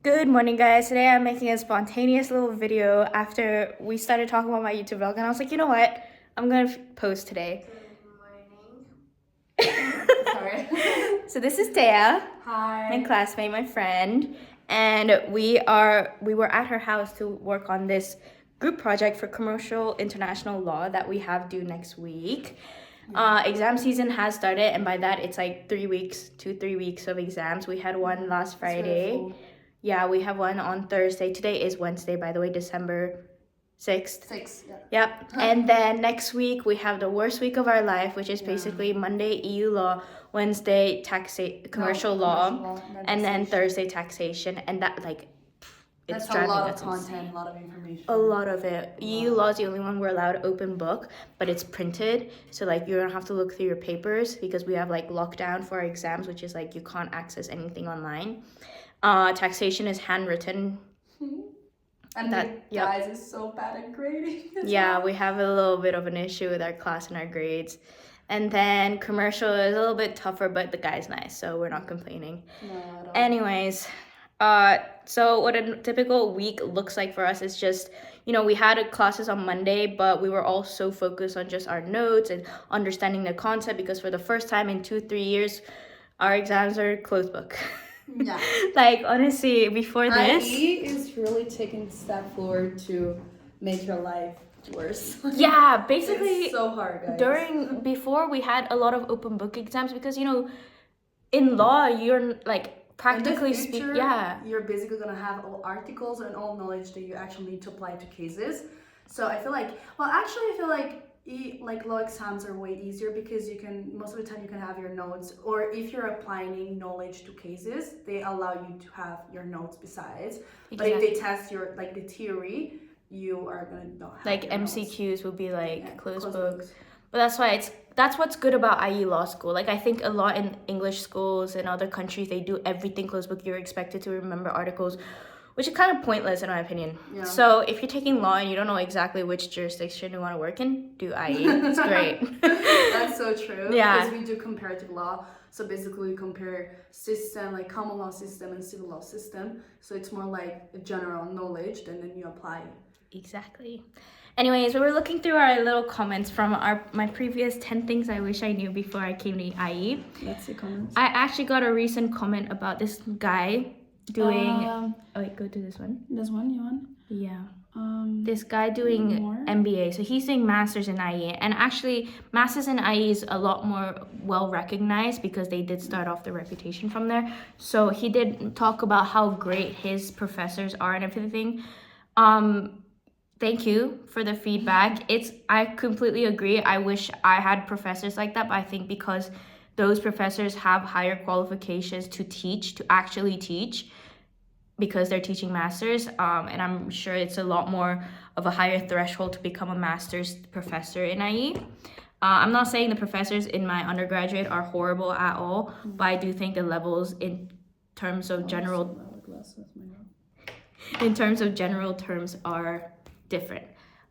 Good morning, guys. Today I'm making a spontaneous little video after we started talking about my YouTube vlog, and I was like, you know what? I'm gonna post today. Good morning. Sorry. So this is Taya, Hi. my classmate, my friend, and we were at her house to work on this group project for commercial international law that we have due next week. Exam season has started, and by that it's like 3 weeks, 3 weeks of exams. We had one last Friday. Really Yeah, we have one on Thursday. Today is Wednesday, by the way, December 6th. 6. Yeah. Yep. And then next week we have the worst week of our life, which is basically Monday EU law, Wednesday commercial law, and then Thursday taxation. And that it's That's a lot of That's content, insane. a lot of information. A lot of it. EU law is the only one we're allowed open book, but it's printed. So you don't have to look through your papers because we have lockdown for our exams, which is you can't access anything online. Taxation is handwritten. And guys is so bad at grading. Yeah, we have a little bit of an issue with our class and our grades. And then commercial is a little bit tougher, but the guy's nice, so we're not complaining. No, at all. Anyways, so what a typical week looks like for us is just, we had classes on Monday, but we were all so focused on just our notes and understanding the concept because for the first time in 2-3 years, our exams are closed book. Yeah. Honestly, before this, IE is really taking a step forward to make your life worse. Yeah, basically it's so hard, guys. Before we had a lot of open book exams because in law you're practically speaking, you're basically gonna have all articles and all knowledge that you actually need to apply to cases. So I feel like law exams are way easier because you can most of the time you can have your notes, or if you're applying knowledge to cases, they allow you to have your notes besides. Exactly. But if they test your the theory, you are gonna not have your MCQs notes. will be closed books. But that's what's good about IE law school. I think a lot in English schools and other countries they do everything closed book. You're expected to remember articles, which is kind of pointless in my opinion. Yeah. So if you're taking law and you don't know exactly which jurisdiction you want to work in, do IE. It's great. That's so true. Yeah. Because we do comparative law. So basically we compare system, common law system and civil law system. So it's more like a general knowledge and then you apply. Exactly. Anyways, we were looking through our little comments from my previous 10 things I wish I knew before I came to IE. Let's see comments. I actually got a recent comment about this guy doing go to this one. This one you want? Yeah. This guy doing MBA. So he's doing masters in IE, and actually masters in IE is a lot more well recognized because they did start off the reputation from there. So he did talk about how great his professors are and everything. Thank you for the feedback. I completely agree. I wish I had professors like that, but I think because those professors have higher qualifications to actually teach because they're teaching masters, and I'm sure it's a lot more of a higher threshold to become a master's professor in IE. I'm not saying the professors in my undergraduate are horrible at all, but I do think the levels in terms of general terms are different.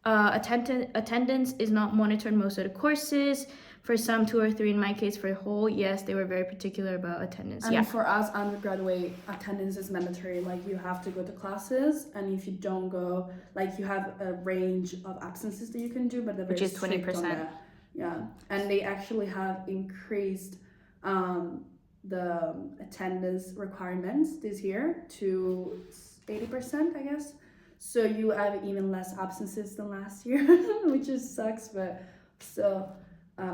Attendance is not monitored most of the courses. For some, 2 or 3. In my case, for a whole, yes, they were very particular about attendance. And for us undergraduate, attendance is mandatory. You have to go to classes, and if you don't go, you have a range of absences that you can do, but they're very strict on 20%. Yeah, and they actually have increased the attendance requirements this year to 80%, I guess. So you have even less absences than last year, which just sucks, but still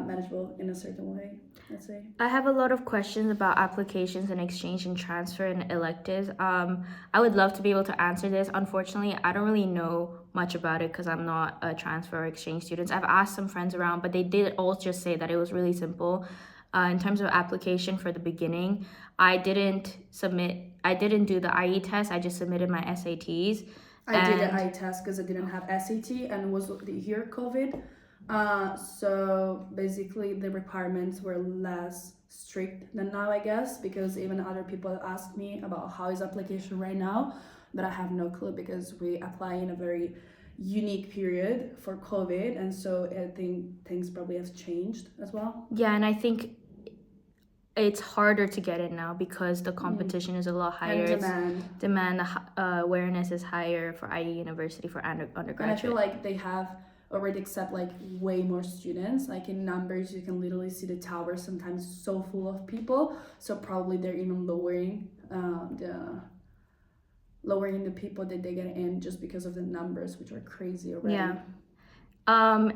manageable in a certain way, I'd say. I have a lot of questions about applications and exchange and transfer and electives. I would love to be able to answer this. Unfortunately, I don't really know much about it because I'm not a transfer or exchange student. I've asked some friends around, but they did all just say that it was really simple. In terms of application for the beginning, I didn't do the IE test. I just submitted my SATs. I did the IE test because I didn't have SAT and it was the year COVID. So basically the requirements were less strict than now, I guess, because even other people ask me about how is application right now, but I have no clue because we apply in a very unique period for COVID, and so I think things probably have changed as well. Yeah, and I think it's harder to get in now because the competition is a lot higher. And demand. Awareness is higher for IE University for undergraduate. And I feel like they have already accept like way more students. Like in numbers, you can literally see the tower sometimes so full of people. So probably they're even lowering the people that they get in just because of the numbers, which are crazy already. Yeah.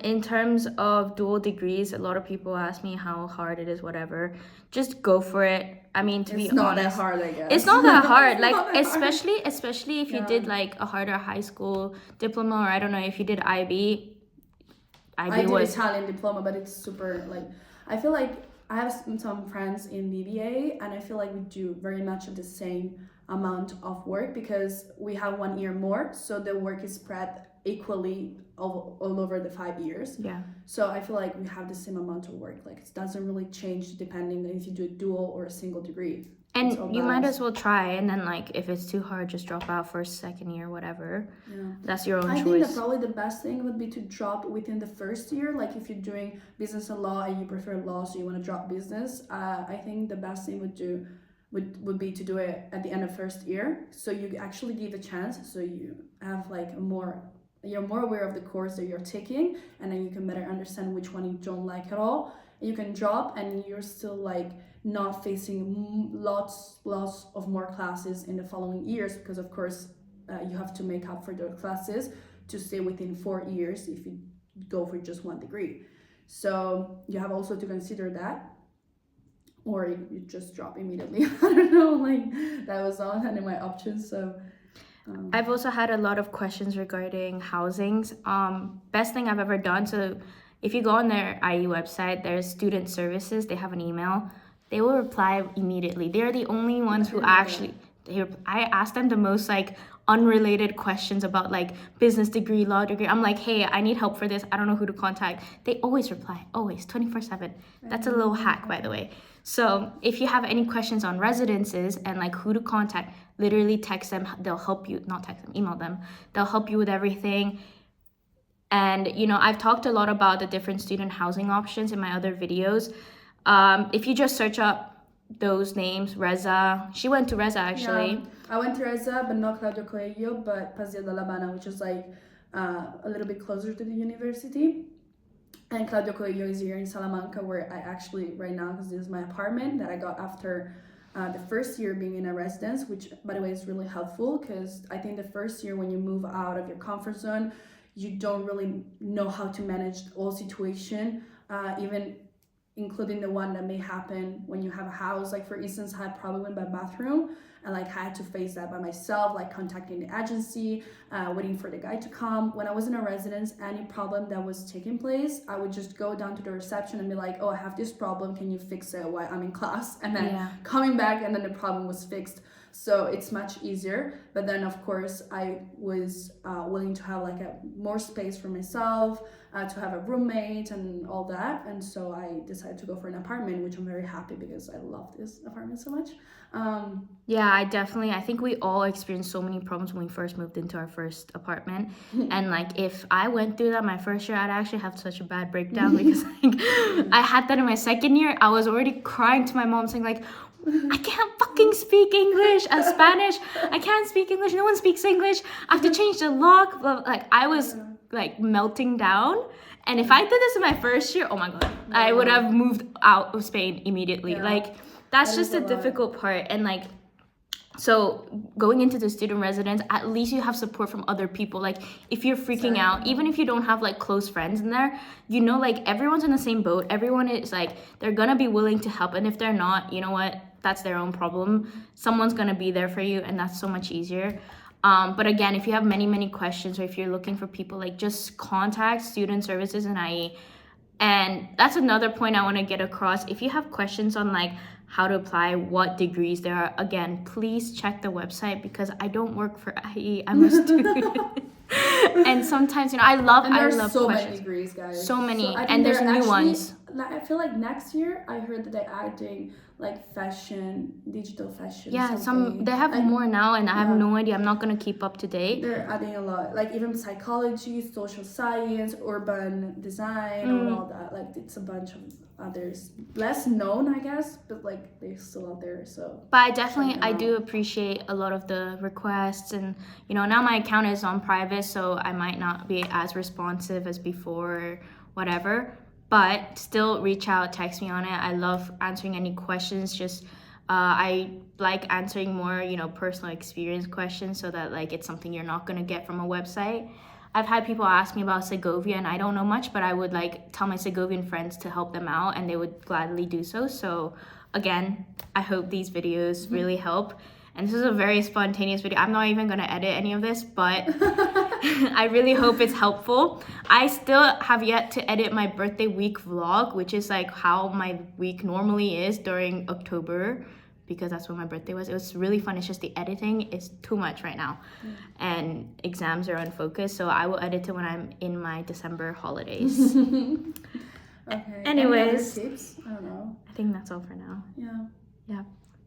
In terms of dual degrees, a lot of people ask me how hard it is, whatever. Just go for it. I mean, to be honest, it's not that hard, I guess. It's not that hard. Like, especially if you did like a harder high school diploma, or I don't know if you did IB. I did Italian diploma, but it's super like, I feel like I have some friends in BBA, and I feel like we do very much of the same amount of work because we have 1 year more, so the work is spread equally all over the 5 years. Yeah. So I feel like we have the same amount of work. Like it doesn't really change depending if you do a dual or a single degree. And you might as well try, and then like if it's too hard, just drop out first, second year, whatever. Yeah. That's your own choice. I think that probably the best thing would be to drop within the first year. Like if you're doing business and law and you prefer law, so you want to drop business, I think the best thing would be to do it at the end of first year. So you actually give a chance. So you have like you're more aware of the course that you're taking, and then you can better understand which one you don't like at all. You can drop, and you're still like not facing lots of more classes in the following years, because of course you have to make up for those classes to stay within 4 years if you go for just one degree. So you have also to consider that, or you just drop immediately. I don't know, like that was not any of my options. So I've also had a lot of questions regarding housings. Best thing I've ever done, so if you go on their IE website, there's student services, they have an email. They will reply immediately. They're the only ones who actually, I asked them the most like unrelated questions about like business degree, law degree. I'm like, hey, I need help for this. I don't know who to contact. They always reply, always, 24/7. That's a little hack, by the way. So if you have any questions on residences and like who to contact, literally text them. They'll help you, not text them, email them. They'll help you with everything. And, you know, I've talked a lot about the different student housing options in my other videos. If you just search up those names, Reza, she went to Reza actually. Yeah, I went to Reza, but not Claudio Coelho, but Pazia de La Habana, which is like a little bit closer to the university. And Claudio Coelho is here in Salamanca, where I actually, right now, because this is my apartment that I got after the first year being in a residence, which, by the way, is really helpful, because I think the first year when you move out of your comfort zone, you don't really know how to manage all situation, even including the one that may happen when you have a house. Like for instance, I had problem with my bathroom, and like I had to face that by myself, like contacting the agency, waiting for the guy to come. When I was in a residence, any problem that was taking place, I would just go down to the reception and be like, oh, I have this problem, can you fix it while I'm in class? And then coming back, and then the problem was fixed. So it's much easier. But then of course I was willing to have like more space for myself, to have a roommate and all that. And so I decided to go for an apartment, which I'm very happy because I love this apartment so much. Yeah, I think we all experienced so many problems when we first moved into our first apartment. And like if I went through that my first year, I'd actually have such a bad breakdown because like I had that in my second year. I was already crying to my mom saying like, I can't fucking speak English and Spanish. I can't speak English. No one speaks English. I have to change the lock. Like I was like melting down. And if I did this in my first year, oh my God, I would have moved out of Spain immediately. Yeah. Like that's just the difficult part. And like, so going into the student residence, at least you have support from other people. Like if you're freaking out, even if you don't have like close friends in there, you know, like everyone's in the same boat. Everyone is like, they're gonna be willing to help. And if they're not, you know what, that's their own problem. Someone's gonna be there for you, and that's so much easier. But again, if you have many questions, or if you're looking for people, like just contact student services and IE. And that's another point I want to get across. If you have questions on like how to apply, what degrees there are, again, please check the website, because I don't work for IE, I'm a student. And sometimes, you know, I love so questions. Many degrees, guys. So many, and there's new ones. like, I feel like next year I heard that they're adding like fashion, digital fashion. Yeah, something. they have like, more now, and I have no idea. I'm not gonna keep up to date. They're adding a lot, like even psychology, social science, urban design, and all that. Like it's a bunch of others, less known, I guess, but like they're still out there. So. But I do appreciate a lot of the requests, and you know, now my account is on private, so I might not be as responsive as before, or whatever. But still, reach out, text me on it. I love answering any questions. Just I like answering more, you know, personal experience questions, so that like it's something you're not gonna get from a website. I've had people ask me about Segovia, and I don't know much, but I would like tell my Segovian friends to help them out, and they would gladly do so. So again, I hope these videos really help. And this is a very spontaneous video. I'm not even gonna edit any of this, but I really hope it's helpful. I still have yet to edit my birthday week vlog, which is like how my week normally is during October, because that's when my birthday was. It was really fun. It's just the editing is too much right now, and exams are unfocused. So I will edit it when I'm in my December holidays. Okay. Anyways, any other tips? I don't know. I think that's all for now. Yeah.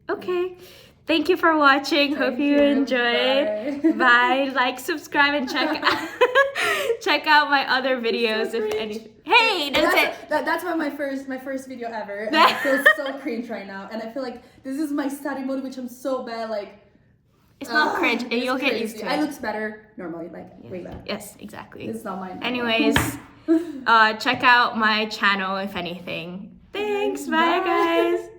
Okay. Thank you for watching. Hope you enjoyed. Bye. Like, subscribe, and check out my other videos So if anything. Hey, that's my first video ever. And I feel so cringe right now, and I feel like this is my study mode, which I'm so bad. Like, it's not cringe. You'll get used to it. It looks better normally, like way better. Yes, exactly. It's not mine. Anyways, check out my channel if anything. Thanks. Bye guys.